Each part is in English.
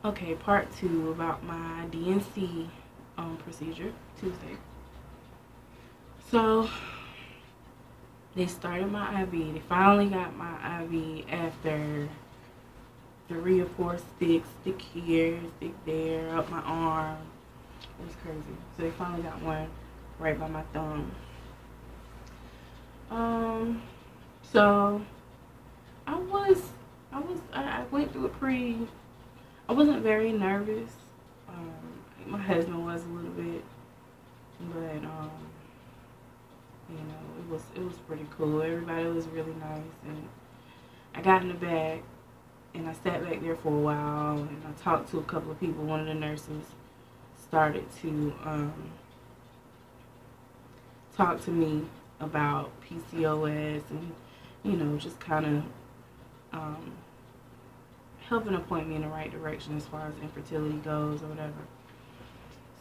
Okay, part 2 about my DNC procedure Tuesday. So they started my IV. They finally got my IV after 3 or 4 sticks. Stick here, stick there, up my arm. It was crazy. So they finally got one right by my thumb. Um, so I went through it pretty. I wasn't very nervous. My husband was a little bit, but it was pretty cool. Everybody was really nice, and I got in the back and I sat back there for a while, and I talked to a couple of people. One of the nurses started to talk to me about PCOS and just kind of helping to point me in the right direction as far as infertility goes or whatever.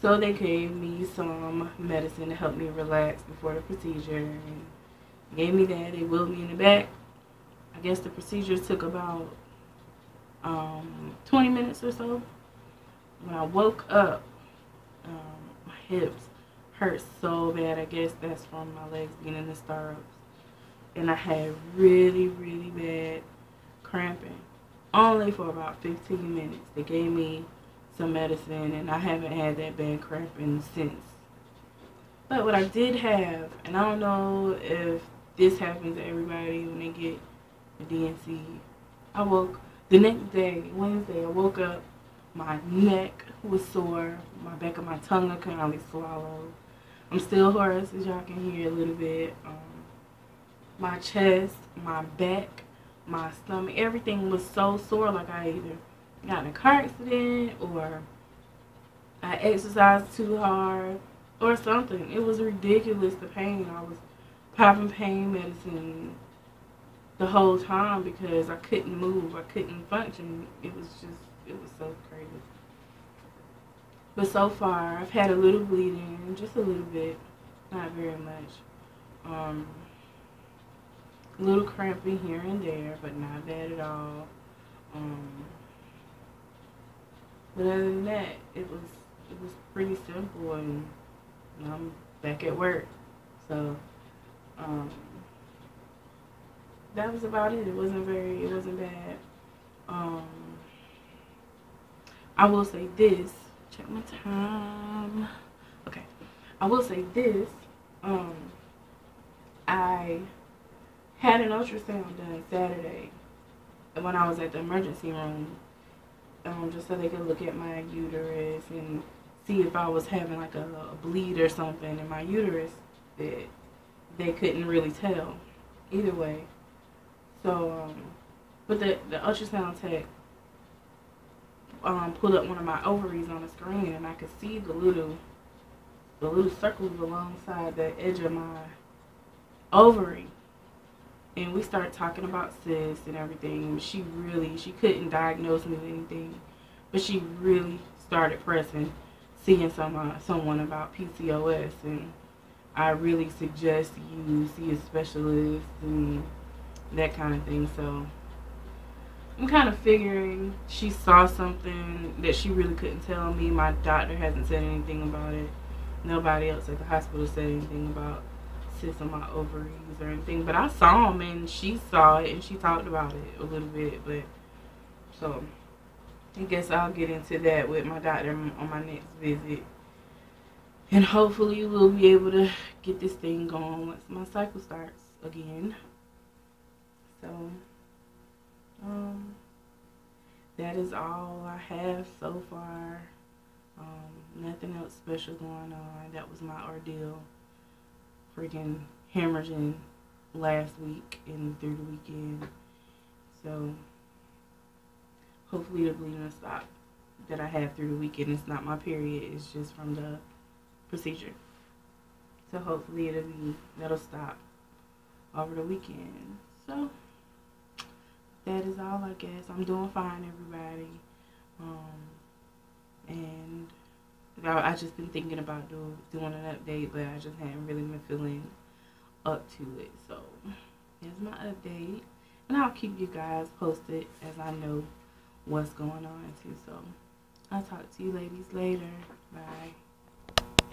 So they gave me some medicine to help me relax before the procedure, and gave me that. They wheeled me in the back. I guess the procedure took about 20 minutes or so. When I woke up, my hips hurt so bad. I guess that's from my legs being in the stirrups. And I had really, really bad cramping. Only for about 15 minutes. They gave me some medicine, and I haven't had that bad cramping since. But what I did have, and I don't know if this happens to everybody when they get the DNC, the next day, Wednesday, I woke up, my neck was sore, my back of my tongue I couldn't hardly swallow. I'm still hoarse, as y'all can hear a little bit. My chest, my back, my stomach, everything was so sore, like I either got in a car accident or I exercised too hard or something. It was ridiculous, the pain. I was popping pain medicine the whole time because I couldn't move. I couldn't function. It was so crazy. But so far, I've had a little bleeding, just a little bit, not very much. A little cramping here and there, but not bad at all. But other than that, it was pretty simple, and I'm back at work. So that was about it. It wasn't bad. I will say this. Check my time. Okay. I will say this. I had an ultrasound done Saturday when I was at the emergency room, just so they could look at my uterus and see if I was having like a bleed or something in my uterus that they couldn't really tell either way. So, but the ultrasound tech pulled up one of my ovaries on the screen, and I could see the little circles alongside the edge of my ovary. And we started talking about cysts and everything. She couldn't diagnose me with anything, but she really started pressing, seeing someone about PCOS, and I really suggest you see a specialist and that kind of thing. So I'm kind of figuring she saw something that she really couldn't tell me. My doctor hasn't said anything about it. Nobody else at the hospital said anything about cysts on my ovaries or anything. But I saw them, and she saw it, and she talked about it a little bit. But so I guess I'll get into that with my doctor on my next visit. And hopefully we'll be able to get this thing going once my cycle starts again. So that is all I have so far. Nothing else special going on. That was my ordeal. Freaking hemorrhaging last week and through the weekend. So hopefully the bleeding will stop that I have through the weekend. It's not my period. It's just from the procedure. So hopefully that'll stop over the weekend. So that is all, I guess. I'm doing fine, everybody. And I just been thinking about doing an update, but I just hadn't really been feeling up to it. So here's my update, and I'll keep you guys posted as I know what's going on too. So I'll talk to you ladies later.